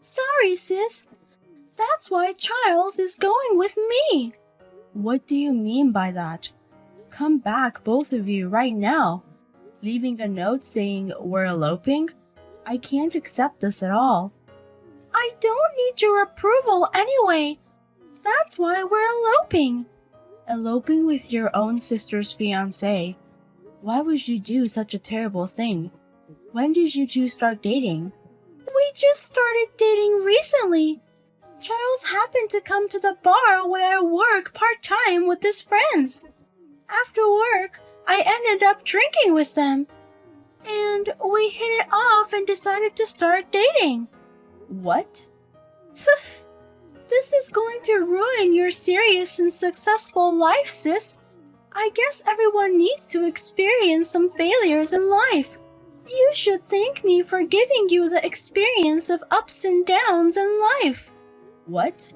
Sorry, sis. That's why Charles is going with me. What do you mean by that? Come back, both of you, right now. Leaving a note saying we're eloping? I can't accept this at all. I don't need your approval anyway. That's why we're eloping. Eloping with your own sister's fiancé. Why would you do such a terrible thing? When did you two start dating? We just started dating recently. Charles happened to come to the bar where I work part-time with his friends. After work, I ended up drinking with them. And we hit it off and decided to start dating. What? This is going to ruin your serious and successful life, sis. I guess everyone needs to experience some failures in life. You should thank me for giving you the experience of ups and downs in life. What?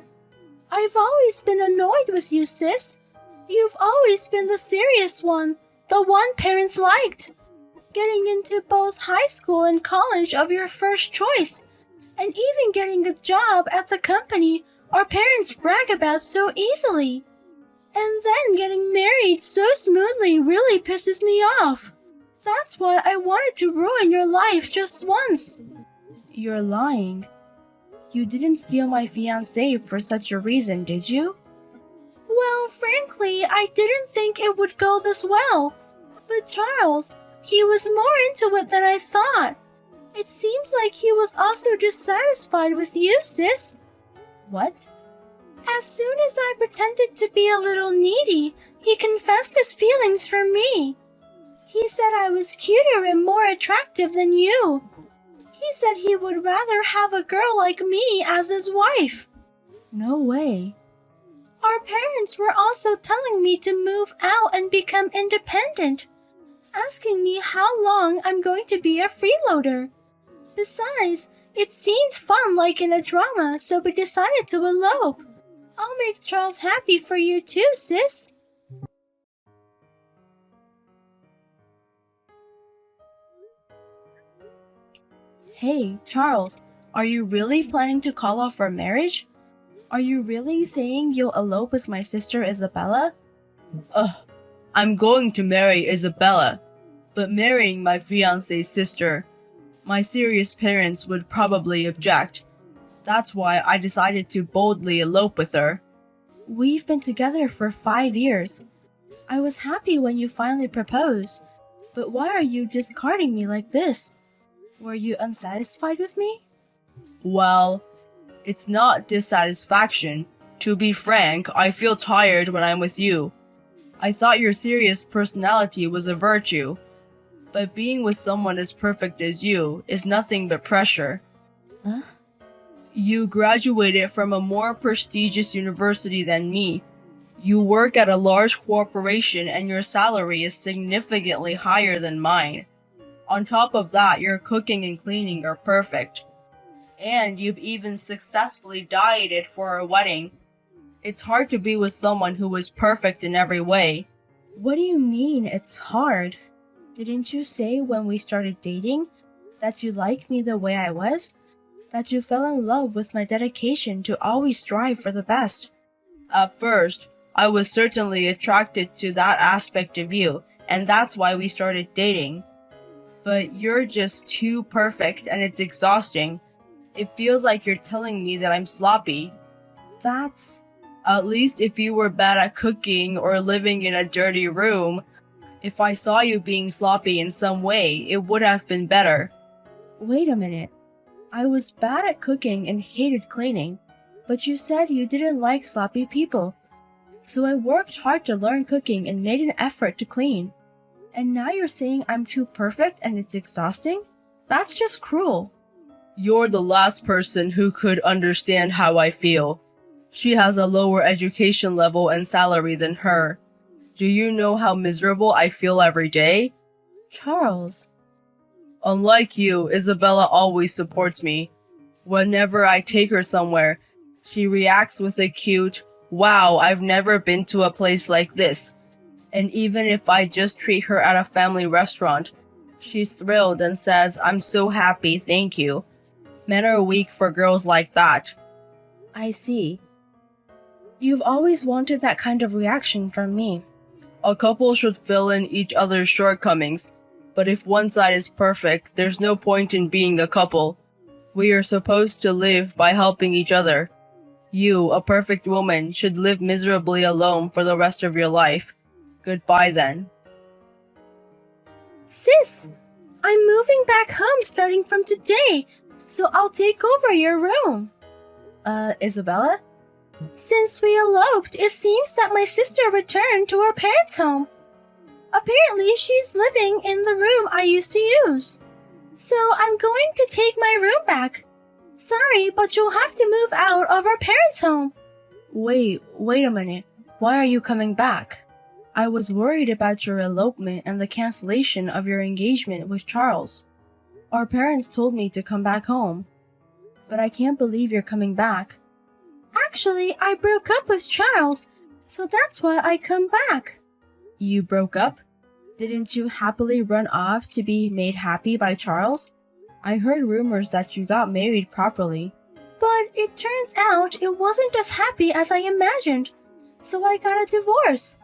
I've always been annoyed with you, sis. You've always been the serious one, the one parents liked. Getting into both high school and college of your first choice, and even getting a job at the company our parents brag about so easily. And then getting married so smoothly really pisses me off. That's why I wanted to ruin your life just once. You're lying. You didn't steal my fiancé for such a reason, did you? Well, frankly, I didn't think it would go this well. But Charles, he was more into it than I thought. It seems like he was also dissatisfied with you, sis. What? As soon as I pretended to be a little needy, he confessed his feelings for me. He said I was cuter and more attractive than you. He said he would rather have a girl like me as his wife. No way. Our parents were also telling me to move out and become independent, asking me how long I'm going to be a freeloader. Besides, it seemed fun like in a drama, so we decided to elope. I'll make Charles happy for you too, sis. Hey, Charles, are you really planning to call off our marriage? Are you really saying you'll elope with my sister Isabella? I'm going to marry Isabella, but marrying my fiancé's sister, my serious parents would probably object. That's why I decided to boldly elope with her. We've been together for 5 years. I was happy when you finally proposed, but why are you discarding me like this? Were you unsatisfied with me? Well, it's not dissatisfaction. To be frank, I feel tired when I'm with you. I thought your serious personality was a virtue, but being with someone as perfect as you is nothing but pressure. Huh? You graduated from a more prestigious university than me. You work at a large corporation and your salary is significantly higher than mine. On top of that, your cooking and cleaning are perfect. And you've even successfully dieted for a wedding. It's hard to be with someone who is perfect in every way. What do you mean it's hard? Didn't you say when we started dating that you liked me the way I was? That you fell in love with my dedication to always strive for the best? At first, I was certainly attracted to that aspect of you, and that's why we started dating. But you're just too perfect and it's exhausting. It feels like you're telling me that I'm sloppy. That's... At least if you were bad at cooking or living in a dirty room, if I saw you being sloppy in some way, it would have been better. Wait a minute. I was bad at cooking and hated cleaning, but you said you didn't like sloppy people. So I worked hard to learn cooking and made an effort to clean. And now you're saying I'm too perfect and it's exhausting? That's just cruel. You're the last person who could understand how I feel. She has a lower education level and salary than her. Do you know how miserable I feel every day? Charles. Unlike you, Isabella always supports me. Whenever I take her somewhere, she reacts with a cute, "Wow, I've never been to a place like this." And even if I just treat her at a family restaurant, she's thrilled and says, "I'm so happy, thank you." Men are weak for girls like that. I see. You've always wanted that kind of reaction from me. A couple should fill in each other's shortcomings, but if one side is perfect, there's no point in being a couple. We are supposed to live by helping each other. You, a perfect woman, should live miserably alone for the rest of your life. Goodbye then. Sis, I'm moving back home starting from today, so I'll take over your room. Isabella? Since we eloped, it seems that my sister returned to her parents' home. Apparently, she's living in the room I used to use. So I'm going to take my room back. Sorry, but you'll have to move out of our parents' home. Wait a minute. Why are you coming back? I was worried about your elopement and the cancellation of your engagement with Charles. Our parents told me to come back home. But I can't believe you're coming back. Actually, I broke up with Charles, so that's why I come back. You broke up? Didn't you happily run off to be made happy by Charles? I heard rumors that you got married properly. But it turns out it wasn't as happy as I imagined, so I got a divorce.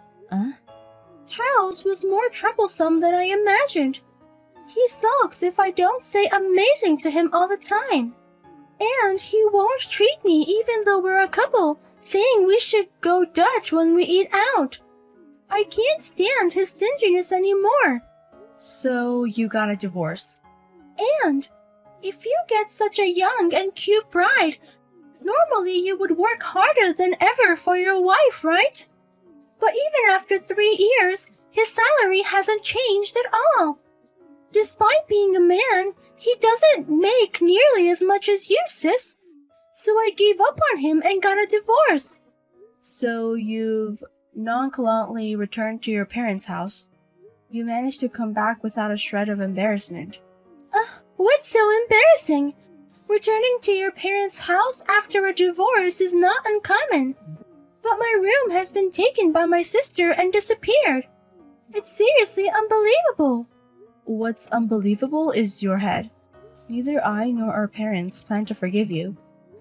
Charles was more troublesome than I imagined. He sulks if I don't say amazing to him all the time. And he won't treat me even though we're a couple, saying we should go Dutch when we eat out. I can't stand his stinginess anymore. So you got a divorce. And if you get such a young and cute bride, normally you would work harder than ever for your wife, right? But even after 3 years, his salary hasn't changed at all. Despite being a man, he doesn't make nearly as much as you, sis. So I gave up on him and got a divorce. So you've nonchalantly returned to your parents' house. You managed to come back without a shred of embarrassment. What's so embarrassing? Returning to your parents' house after a divorce is not uncommon. But my room has been taken by my sister and disappeared. It's seriously unbelievable. What's unbelievable is your head. Neither I nor our parents plan to forgive you.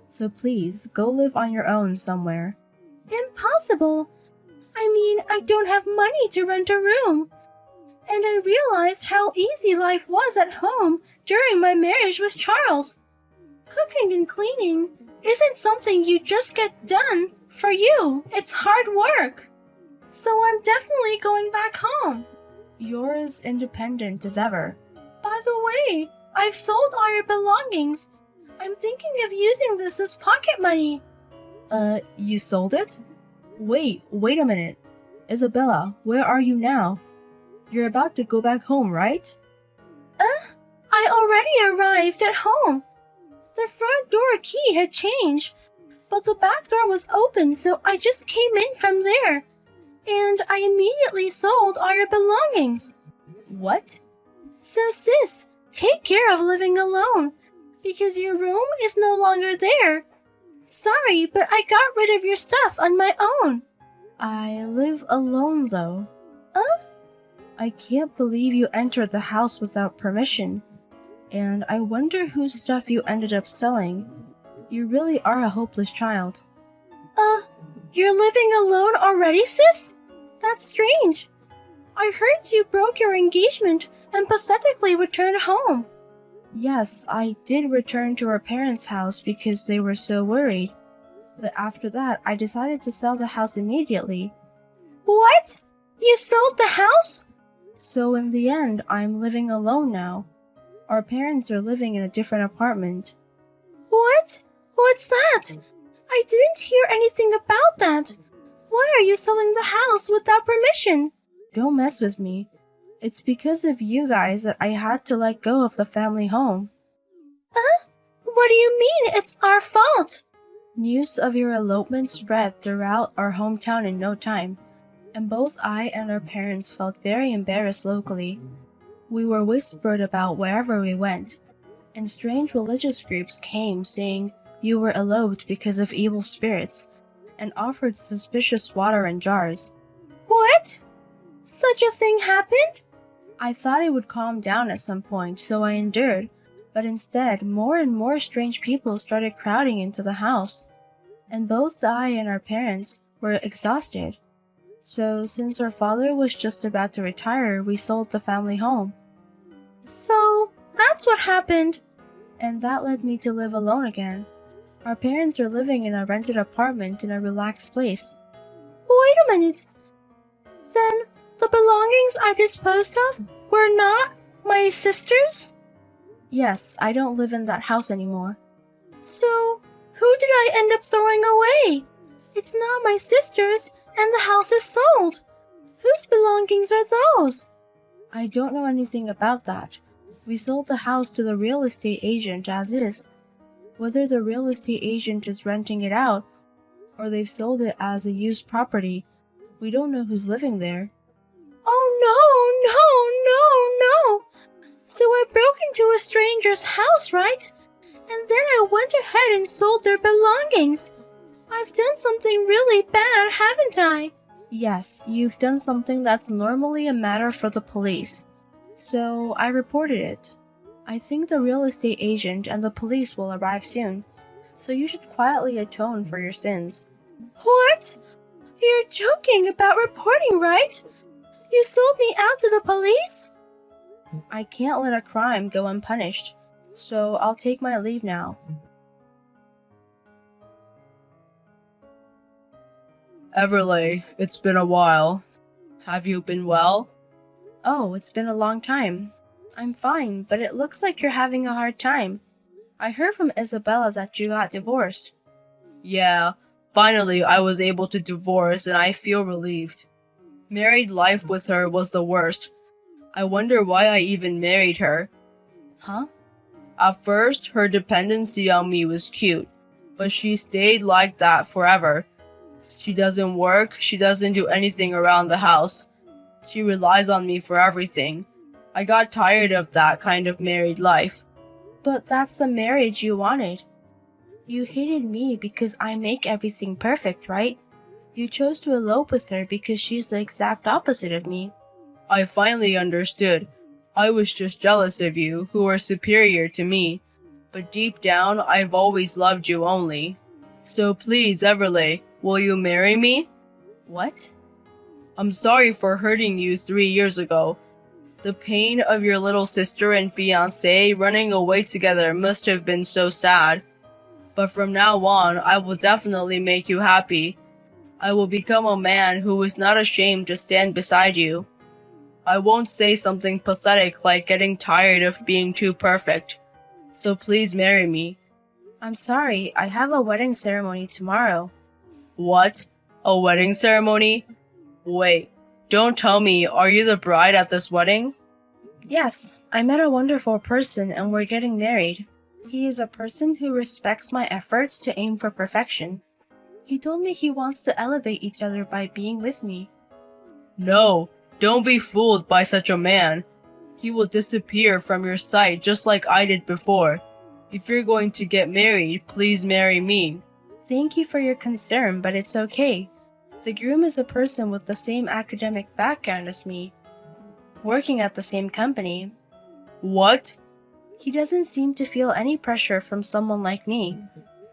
So please, go live on your own somewhere. Impossible. I mean, I don't have money to rent a room. And I realized how easy life was at home during my marriage with Charles. Cooking and cleaning isn't something you just get done for you. It's hard work. So I'm definitely going back home. You're as independent as ever. By the way, I've sold all your belongings. I'm thinking of using this as pocket money. You sold it? Wait a minute. Isabella, where are you now? You're about to go back home, right? I already arrived at home. The front door key had changed, but the back door was open, so I just came in from there. And I immediately sold all your belongings. What? So sis, take care of living alone, because your room is no longer there. Sorry, but I got rid of your stuff on my own. I live alone though. I can't believe you entered the house without permission. And I wonder whose stuff you ended up selling. You really are a hopeless child. You're living alone already, sis? That's strange. I heard you broke your engagement and pathetically returned home. Yes, I did return to our parents' house because they were so worried. But after that, I decided to sell the house immediately. What? You sold the house? So in the end, I'm living alone now. Our parents are living in a different apartment. What? What's that? I didn't hear anything about that. Why are you selling the house without permission? Don't mess with me. It's because of you guys that I had to let go of the family home. What do you mean it's our fault? News of your elopement spread throughout our hometown in no time, and both I and our parents felt very embarrassed locally. We were whispered about wherever we went, and strange religious groups came saying you were eloped because of evil spirits, and offered suspicious water in jars. What? Such a thing happened? I thought it would calm down at some point, so I endured. But instead, more and more strange people started crowding into the house, and both I and our parents were exhausted. So, since our father was just about to retire, we sold the family home. So, that's what happened. And that led me to live alone again. Our parents are living in a rented apartment in a relaxed place. Wait a minute. Then, the belongings I disposed of were not my sister's? Yes, I don't live in that house anymore. So, who did I end up throwing away? It's not my sister's, and the house is sold. Whose belongings are those? I don't know anything about that. We sold the house to the real estate agent as is. Whether the real estate agent is renting it out, or they've sold it as a used property, we don't know who's living there. Oh no! So I broke into a stranger's house, right? And then I went ahead and sold their belongings. I've done something really bad, haven't I? Yes, you've done something that's normally a matter for the police. So I reported it. I think the real estate agent and the police will arrive soon. So you should quietly atone for your sins. What? You're joking about reporting, right? You sold me out to the police? I can't let a crime go unpunished. So I'll take my leave now. Everleigh, it's been a while. Have you been well? Oh, it's been a long time. I'm fine, but it looks like you're having a hard time. I heard from Isabella that you got divorced. Yeah, finally I was able to divorce and I feel relieved. Married life with her was the worst. I wonder why I even married her. Huh? At first, her dependency on me was cute, but she stayed like that forever. She doesn't work, she doesn't do anything around the house. She relies on me for everything. I got tired of that kind of married life. But that's the marriage you wanted. You hated me because I make everything perfect, right? You chose to elope with her because she's the exact opposite of me. I finally understood. I was just jealous of you, who are superior to me. But deep down, I've always loved you only. So please, Everleigh, will you marry me? What? I'm sorry for hurting you 3 years ago. The pain of your little sister and fiancé running away together must have been so sad. But from now on, I will definitely make you happy. I will become a man who is not ashamed to stand beside you. I won't say something pathetic like getting tired of being too perfect. So please marry me. I'm sorry, I have a wedding ceremony tomorrow. What? A wedding ceremony? Wait, don't tell me, are you the bride at this wedding? Yes, I met a wonderful person and we're getting married. He is a person who respects my efforts to aim for perfection. He told me he wants to elevate each other by being with me. No, don't be fooled by such a man. He will disappear from your sight just like I did before. If you're going to get married, please marry me. Thank you for your concern, but it's okay. The groom is a person with the same academic background as me, working at the same company. What? He doesn't seem to feel any pressure from someone like me.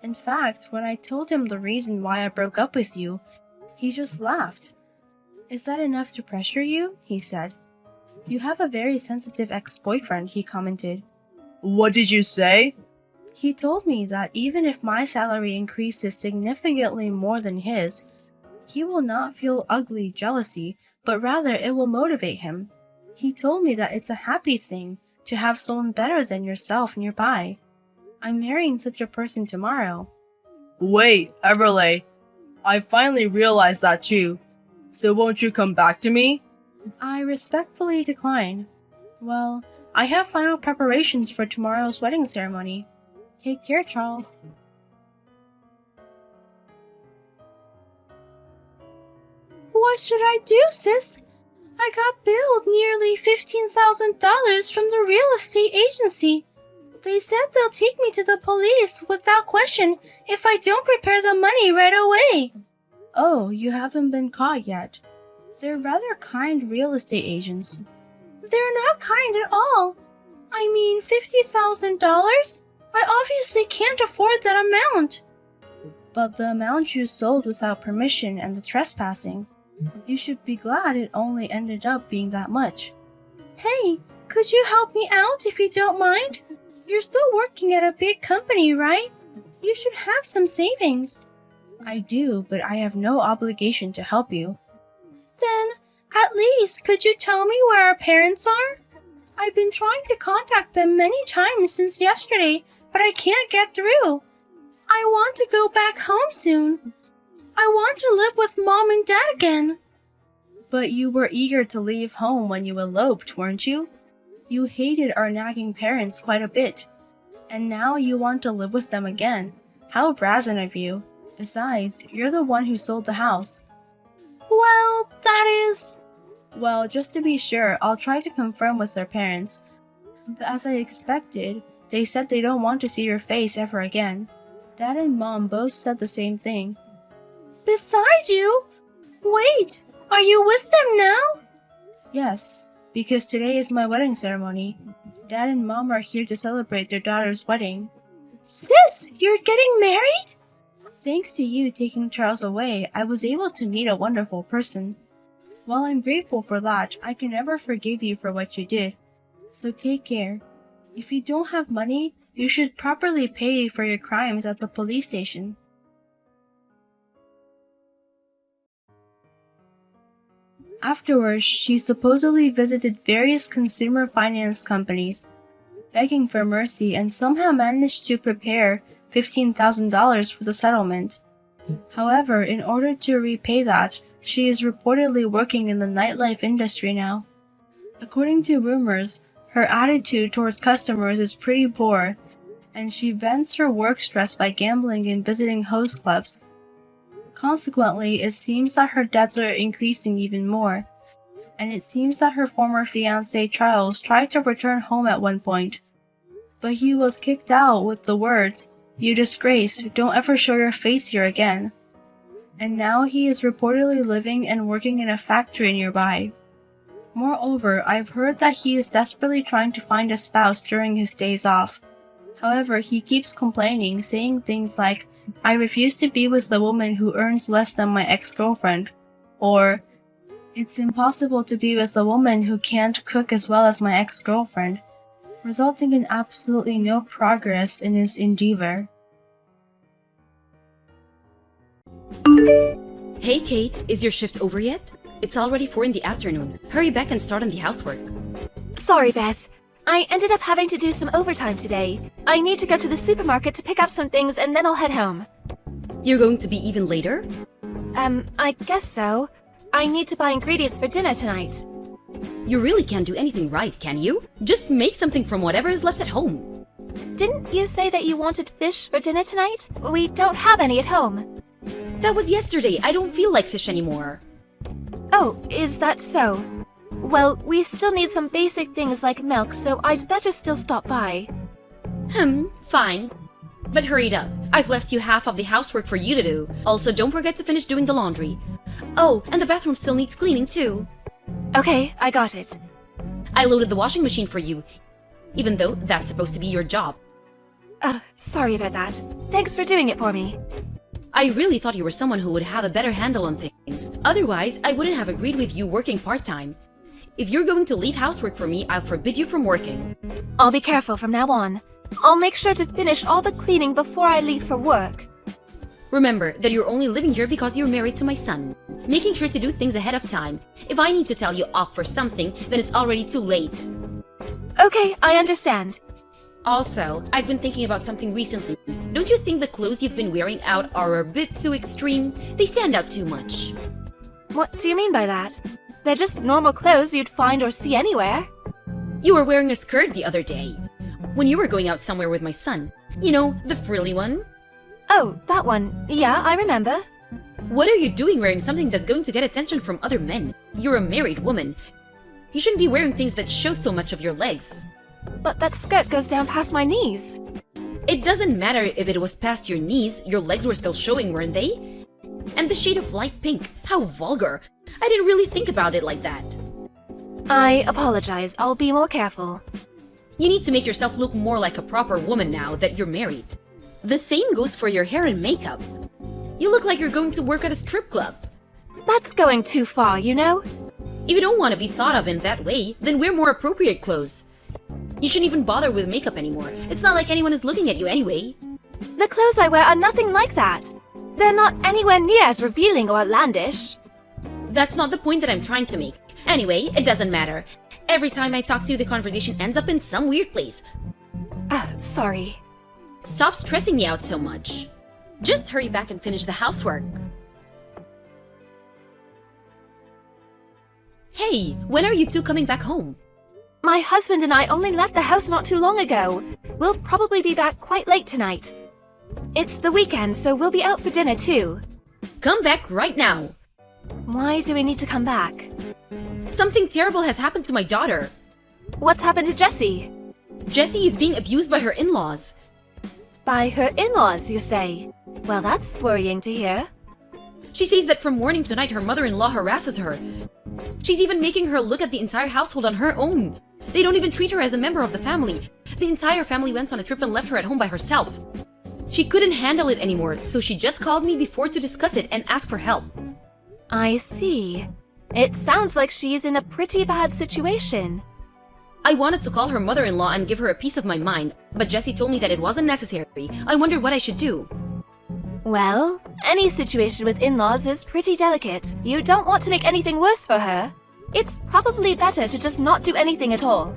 In fact, when I told him the reason why I broke up with you, he just laughed. Is that enough to pressure you? He said. You have a very sensitive ex-boyfriend, he commented. What did you say? He told me that even if my salary increases significantly more than his, he will not feel ugly jealousy, but rather it will motivate him. He told me that it's a happy thing to have someone better than yourself nearby. I'm marrying such a person tomorrow. Wait, Everleigh. I finally realized that too. So won't you come back to me? I respectfully decline. Well, I have final preparations for tomorrow's wedding ceremony. Take care, Charles. What should I do, sis? I got billed nearly $15,000 from the real estate agency. They said they'll take me to the police without question if I don't prepare the money right away. Oh, you haven't been caught yet. They're rather kind real estate agents. They're not kind at all. I mean, $50,000? I obviously can't afford that amount. But the amount you sold without permission and the trespassing. You should be glad it only ended up being that much. Hey, could you help me out if you don't mind? You're still working at a big company, right? You should have some savings. I do, but I have no obligation to help you. Then, at least, could you tell me where our parents are? I've been trying to contact them many times since yesterday, but I can't get through. I want to go back home soon. I want to live with Mom and Dad again. But you were eager to leave home when you eloped, weren't you? You hated our nagging parents quite a bit. And now you want to live with them again. How brazen of you. Besides, you're the one who sold the house. Well, that is... Well, just to be sure, I'll try to confirm with their parents. But as I expected, they said they don't want to see your face ever again. Dad and Mom both said the same thing. Beside you? Wait, are you with them now? Yes, because today is my wedding ceremony. Dad and Mom are here to celebrate their daughter's wedding. Sis, you're getting married? Thanks to you taking Charles away, I was able to meet a wonderful person. While I'm grateful for that, I can never forgive you for what you did. So take care. If you don't have money, you should properly pay for your crimes at the police station. Afterwards, she supposedly visited various consumer finance companies, begging for mercy, and somehow managed to prepare $15,000 for the settlement. However, in order to repay that, she is reportedly working in the nightlife industry now. According to rumors, her attitude towards customers is pretty poor, and she vents her work stress by gambling and visiting host clubs. Consequently, it seems that her debts are increasing even more, and it seems that her former fiancé Charles tried to return home at one point, but he was kicked out with the words, "You disgrace, don't ever show your face here again." And now he is reportedly living and working in a factory nearby. Moreover, I've heard that he is desperately trying to find a spouse during his days off. However, he keeps complaining, saying things like, "I refuse to be with a woman who earns less than my ex-girlfriend," or, "It's impossible to be with a woman who can't cook as well as my ex-girlfriend," resulting in absolutely no progress in his endeavor. Hey Kate, is your shift over yet? It's already 4 in the afternoon. Hurry back and start on the housework. Sorry, Beth. I ended up having to do some overtime today. I need to go to the supermarket to pick up some things and then I'll head home. You're going to be even later? I guess so. I need to buy ingredients for dinner tonight. You really can't do anything right, can you? Just make something from whatever is left at home. Didn't you say that you wanted fish for dinner tonight? We don't have any at home. That was yesterday. I don't feel like fish anymore. Oh, is that so? Well, we still need some basic things like milk, so I'd better still stop by. Fine. But hurry it up. I've left you half of the housework for you to do. Also, don't forget to finish doing the laundry. Oh, and the bathroom still needs cleaning too. Okay, I got it. I loaded the washing machine for you, even though that's supposed to be your job. Sorry about that. Thanks for doing it for me. I really thought you were someone who would have a better handle on things. Otherwise, I wouldn't have agreed with you working part-time. If you're going to leave housework for me, I'll forbid you from working. I'll be careful from now on. I'll make sure to finish all the cleaning before I leave for work. Remember that you're only living here because you're married to my son. Making sure to do things ahead of time. If I need to tell you off for something, then it's already too late. Okay, I understand. Also, I've been thinking about something recently. Don't you think the clothes you've been wearing out are a bit too extreme? They stand out too much. What do you mean by that? They're just normal clothes you'd find or see anywhere. You were wearing a skirt the other day. When you were going out somewhere with my son. You know, the frilly one. Oh, that one. Yeah, I remember. What are you doing wearing something that's going to get attention from other men? You're a married woman. You shouldn't be wearing things that show so much of your legs. But that skirt goes down past my knees. It doesn't matter if it was past your knees, your legs were still showing, weren't they? And the shade of light pink, how vulgar. I didn't really think about it like that. I apologize. I'll be more careful. You need to make yourself look more like a proper woman now that you're married. The same goes for your hair and makeup. You look like you're going to work at a strip club. That's going too far, you know? If you don't want to be thought of in that way, then wear more appropriate clothes. You shouldn't even bother with makeup anymore. It's not like anyone is looking at you anyway. The clothes I wear are nothing like that. They're not anywhere near as revealing or outlandish. That's not the point that I'm trying to make. Anyway, it doesn't matter. Every time I talk to you, the conversation ends up in some weird place. Sorry. Stop stressing me out so much. Just hurry back and finish the housework. Hey, when are you two coming back home? My husband and I only left the house not too long ago. We'll probably be back quite late tonight. It's the weekend, so we'll be out for dinner too. Come back right now. Why do we need to come back? Something terrible has happened to my daughter. What's happened to Jessie? Jessie is being abused by her in-laws. By her in-laws, you say? Well, that's worrying to hear. She says that from morning to night her mother-in-law harasses her. She's even making her look at the entire household on her own. They don't even treat her as a member of the family. The entire family went on a trip and left her at home by herself. She couldn't handle it anymore, so she just called me before to discuss it and ask for help. I see. It sounds like she's in a pretty bad situation. I wanted to call her mother-in-law and give her a piece of my mind, but Jessie told me that it wasn't necessary. I wondered what I should do. Well, any situation with in-laws is pretty delicate. You don't want to make anything worse for her. It's probably better to just not do anything at all.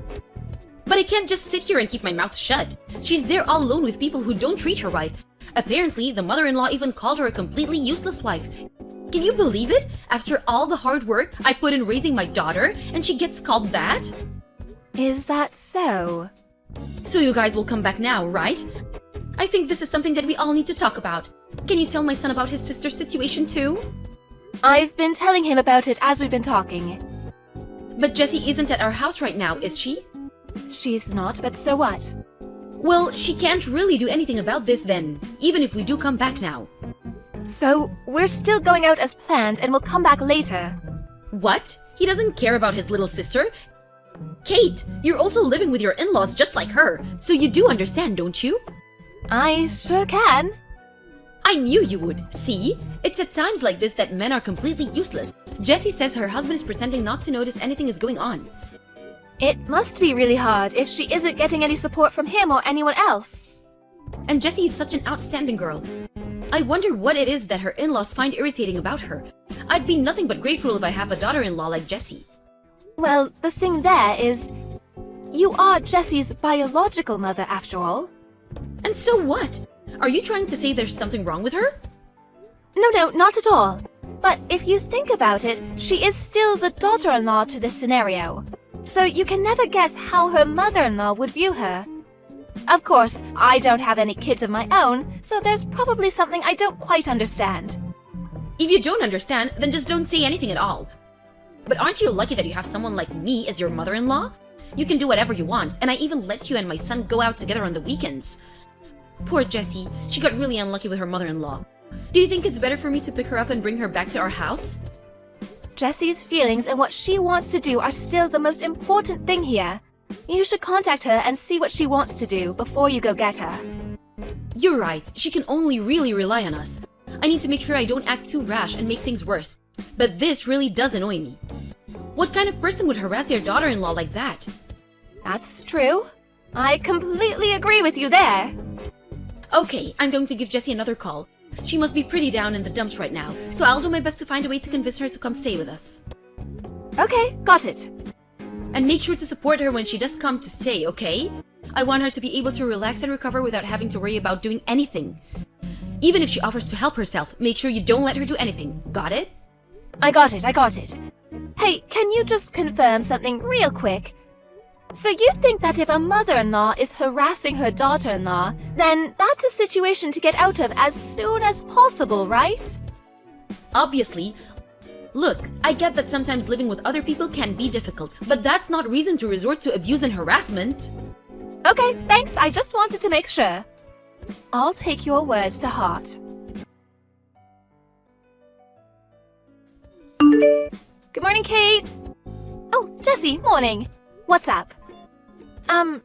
But I can't just sit here and keep my mouth shut. She's there all alone with people who don't treat her right. Apparently, the mother-in-law even called her a completely useless wife. Can you believe it? After all the hard work I put in raising my daughter, and she gets called that? Is that so? So you guys will come back now, right? I think this is something that we all need to talk about. Can you tell my son about his sister's situation too? I've been telling him about it as we've been talking. But Jessie isn't at our house right now, is she? She's not, but so what? Well, she can't really do anything about this then, even if we do come back now. So, we're still going out as planned and we'll come back later. What? He doesn't care about his little sister? Kate, you're also living with your in-laws just like her, so you do understand, don't you? I sure can. I knew you would. See? It's at times like this that men are completely useless. Jessie says her husband is pretending not to notice anything is going on. It must be really hard if she isn't getting any support from him or anyone else. And Jessie is such an outstanding girl. I wonder what it is that her in-laws find irritating about her. I'd be nothing but grateful if I have a daughter-in-law like Jessie. Well, the thing there is, you are Jessie's biological mother after all. And so what? Are you trying to say there's something wrong with her? No, not at all. But if you think about it, she is still the daughter-in-law to this scenario. So you can never guess how her mother-in-law would view her. Of course, I don't have any kids of my own, so there's probably something I don't quite understand. If you don't understand, then just don't say anything at all. But aren't you lucky that you have someone like me as your mother-in-law? You can do whatever you want, and I even let you and my son go out together on the weekends. Poor Jessie, she got really unlucky with her mother-in-law. Do you think it's better for me to pick her up and bring her back to our house? Jessie's feelings and what she wants to do are still the most important thing here. You should contact her and see what she wants to do before you go get her. You're right, she can only really rely on us. I need to make sure I don't act too rash and make things worse. But this really does annoy me. What kind of person would harass their daughter-in-law like that? That's true. I completely agree with you there. Okay, I'm going to give Jessie another call. She must be pretty down in the dumps right now, so I'll do my best to find a way to convince her to come stay with us. Okay, got it. And make sure to support her when she does come to stay, okay? I want her to be able to relax and recover without having to worry about doing anything. Even if she offers to help herself, make sure you don't let her do anything. Got it? I got it. Hey, can you just confirm something real quick? So you think that if a mother-in-law is harassing her daughter-in-law, then that's a situation to get out of as soon as possible, right? Obviously. Look, I get that sometimes living with other people can be difficult, but that's not reason to resort to abuse and harassment. Okay, thanks. I just wanted to make sure. I'll take your words to heart. Good morning, Kate. Oh, Jessie, morning. What's up?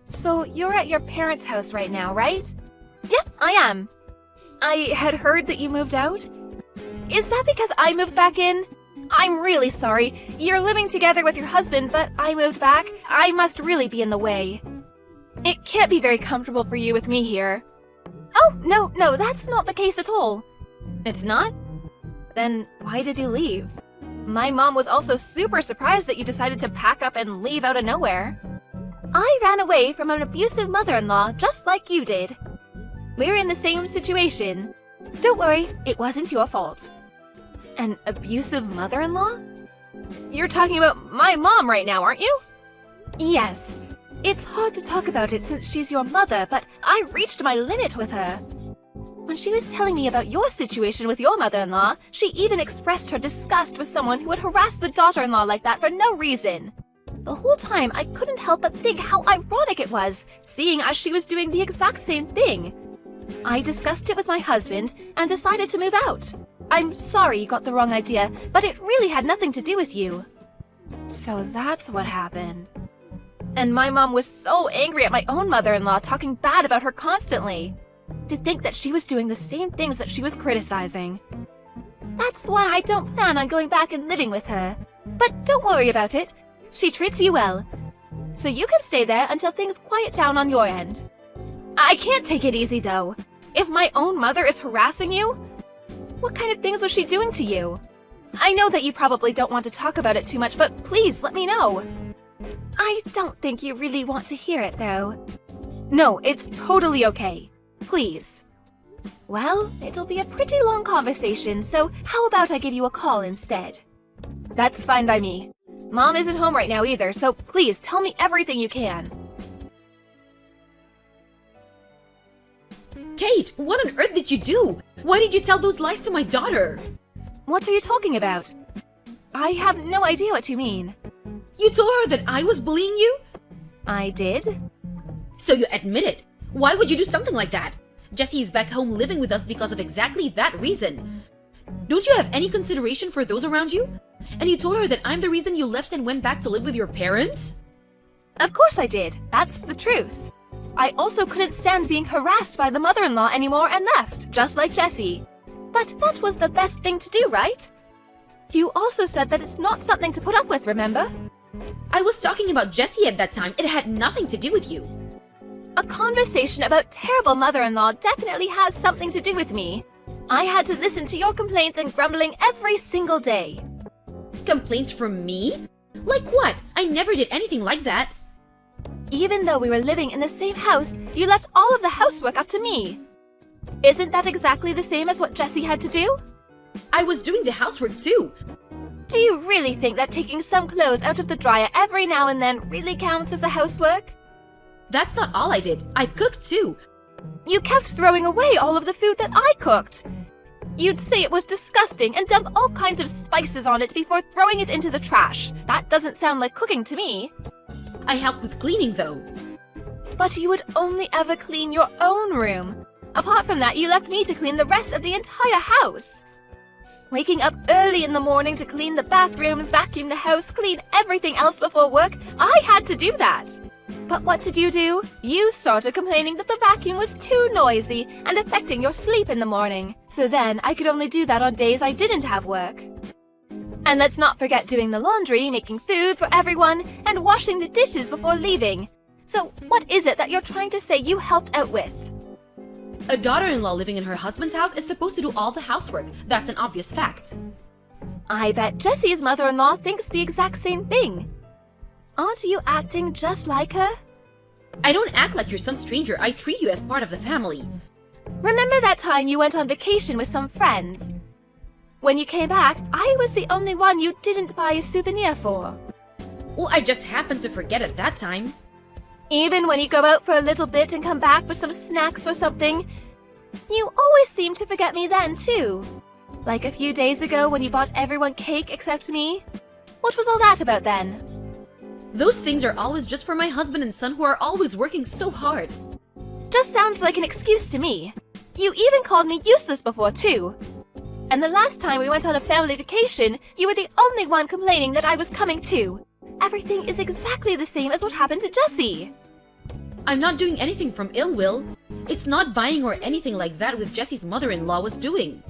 So you're at your parents' house right now, right? Yep, I am. I had heard that you moved out. Is that because I moved back in? I'm really sorry. You're living together with your husband, but I moved back. I must really be in the way. It can't be very comfortable for you with me here. Oh, no, that's not the case at all. It's not? Then why did you leave? My mom was also super surprised that you decided to pack up and leave out of nowhere. I ran away from an abusive mother-in-law just like you did. We're in the same situation. Don't worry, it wasn't your fault. An abusive mother-in-law? You're talking about my mom right now, aren't you? Yes. It's hard to talk about it since she's your mother, but I reached my limit with her. When she was telling me about your situation with your mother-in-law, she even expressed her disgust with someone who would harass the daughter-in-law like that for no reason. The whole time, I couldn't help but think how ironic it was, seeing as she was doing the exact same thing. I discussed it with my husband and decided to move out. I'm sorry you got the wrong idea, but it really had nothing to do with you. So that's what happened. And my mom was so angry at my own mother-in-law, talking bad about her constantly. To think that she was doing the same things that she was criticizing. That's why I don't plan on going back and living with her. But don't worry about it. She treats you well. So you can stay there until things quiet down on your end. I can't take it easy though. If my own mother is harassing you, what kind of things was she doing to you? I know that you probably don't want to talk about it too much, but please let me know. I don't think you really want to hear it though. No, it's totally okay. Please. Well, it'll be a pretty long conversation, so how about I give you a call instead? That's fine by me. Mom isn't home right now either, so please tell me everything you can. Kate, what on earth did you do? Why did you tell those lies to my daughter? What are you talking about? I have no idea what you mean. You told her that I was bullying you? I did? So you admit it. Why would you do something like that? Jessie is back home living with us because of exactly that reason. Don't you have any consideration for those around you? And you told her that I'm the reason you left and went back to live with your parents? Of course I did. That's the truth. I also couldn't stand being harassed by the mother-in-law anymore and left, just like Jessie. But that was the best thing to do, right? You also said that it's not something to put up with, remember? I was talking about Jessie at that time. It had nothing to do with you. A conversation about terrible mother-in-law definitely has something to do with me. I had to listen to your complaints and grumbling every single day. Complaints from me? Like what? I never did anything like that. Even though we were living in the same house, you left all of the housework up to me. Isn't that exactly the same as what Jessie had to do? I was doing the housework too. Do you really think that taking some clothes out of the dryer every now and then really counts as a housework? That's not all I did. I cooked too. You kept throwing away all of the food that I cooked. You'd say it was disgusting and dump all kinds of spices on it before throwing it into the trash. That doesn't sound like cooking to me. I helped with cleaning though. But you would only ever clean your own room. Apart from that, you left me to clean the rest of the entire house. Waking up early in the morning to clean the bathrooms, vacuum the house, clean everything else before work, I had to do that. But what did you do? You started complaining that the vacuum was too noisy and affecting your sleep in the morning. So then I could only do that on days I didn't have work. And let's not forget doing the laundry, making food for everyone, and washing the dishes before leaving. So what is it that you're trying to say you helped out with? A daughter-in-law living in her husband's house is supposed to do all the housework. That's an obvious fact. I bet Jessie's mother-in-law thinks the exact same thing. Aren't you acting just like her? I don't act like you're some stranger. I treat you as part of the family. Remember that time you went on vacation with some friends? When you came back, I was the only one you didn't buy a souvenir for. Well, I just happened to forget at that time. Even when you go out for a little bit and come back with some snacks or something, you always seem to forget me then too. Like a few days ago when you bought everyone cake except me. What was all that about then? Those things are always just for my husband and son who are always working so hard. Just sounds like an excuse to me. You even called me useless before too. And the last time we went on a family vacation, you were the only one complaining that I was coming too. Everything is exactly the same as what happened to Jessie. I'm not doing anything from ill will. It's not buying or anything like that with Jesse's mother-in-law was doing.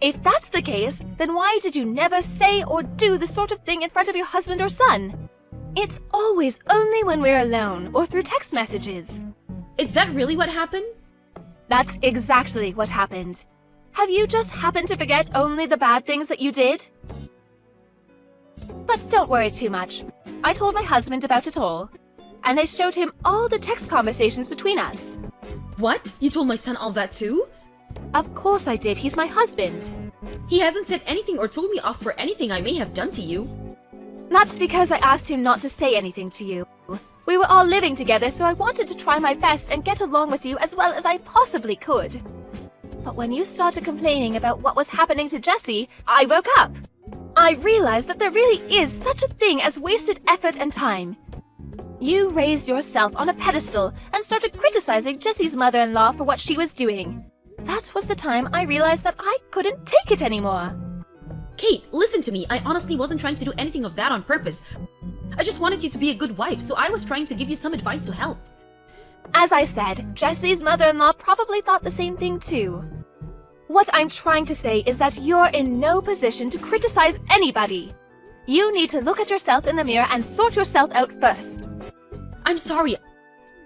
If that's the case, then why did you never say or do the sort of thing in front of your husband or son? It's always only when we're alone or through text messages. Is that really what happened? That's exactly what happened. Have you just happened to forget only the bad things that you did? But don't worry too much. I told my husband about it all, and I showed him all the text conversations between us. What? You told my son all that too? Of course I did, he's my husband. He hasn't said anything or told me off for anything I may have done to you. That's because I asked him not to say anything to you. We were all living together, so I wanted to try my best and get along with you as well as I possibly could. But when you started complaining about what was happening to Jesse, I woke up. I realized that there really is such a thing as wasted effort and time. You raised yourself on a pedestal and started criticizing Jesse's mother-in-law for what she was doing. That was the time I realized that I couldn't take it anymore. Kate, listen to me. I honestly wasn't trying to do anything of that on purpose. I just wanted you to be a good wife, so I was trying to give you some advice to help. As I said, Jesse's mother-in-law probably thought the same thing too. What I'm trying to say is that you're in no position to criticize anybody. You need to look at yourself in the mirror and sort yourself out first. I'm sorry.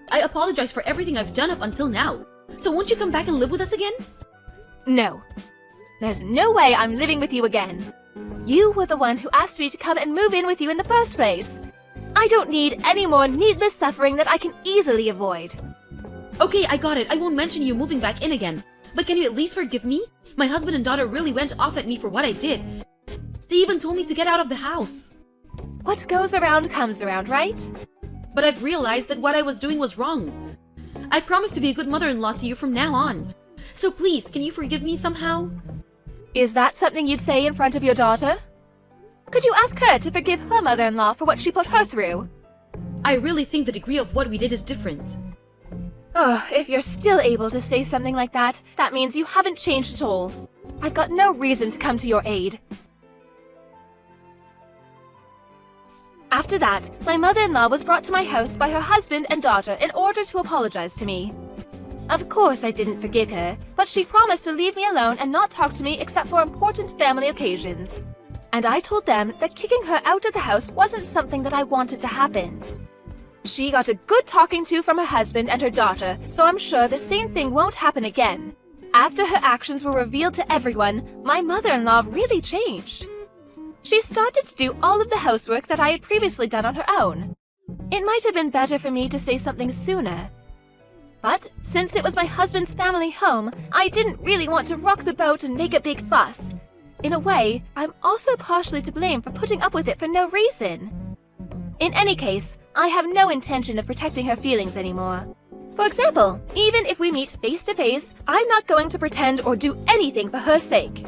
I apologize for everything I've done up until now. So won't you come back and live with us again? No. There's no way I'm living with you again. You were the one who asked me to come and move in with you in the first place. I don't need any more needless suffering that I can easily avoid. Okay, I got it. I won't mention you moving back in again. But can you at least forgive me? My husband and daughter really went off at me for what I did. They even told me to get out of the house. What goes around comes around, right? But I've realized that what I was doing was wrong. I promise to be a good mother-in-law to you from now on. So please, can you forgive me somehow? Is that something you'd say in front of your daughter? Could you ask her to forgive her mother-in-law for what she put her through? I really think the degree of what we did is different. Oh, if you're still able to say something like that, that means you haven't changed at all. I've got no reason to come to your aid. After that, my mother-in-law was brought to my house by her husband and daughter in order to apologize to me. Of course I didn't forgive her, but she promised to leave me alone and not talk to me except for important family occasions. And I told them that kicking her out of the house wasn't something that I wanted to happen. She got a good talking to from her husband and her daughter, so I'm sure the same thing won't happen again. After her actions were revealed to everyone, my mother-in-law really changed. She started to do all of the housework that I had previously done on her own. It might have been better for me to say something sooner. But since it was my husband's family home, I didn't really want to rock the boat and make a big fuss. In a way, I'm also partially to blame for putting up with it for no reason. In any case, I have no intention of protecting her feelings anymore. For example, even if we meet face to face, I'm not going to pretend or do anything for her sake.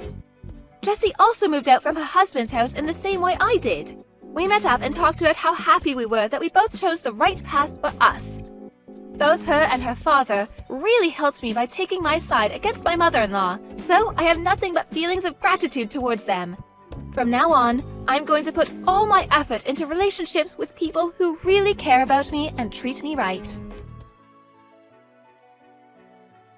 Jessie also moved out from her husband's house in the same way I did. We met up and talked about how happy we were that we both chose the right path for us. Both her and her father really helped me by taking my side against my mother-in-law, so I have nothing but feelings of gratitude towards them. From now on, I'm going to put all my effort into relationships with people who really care about me and treat me right.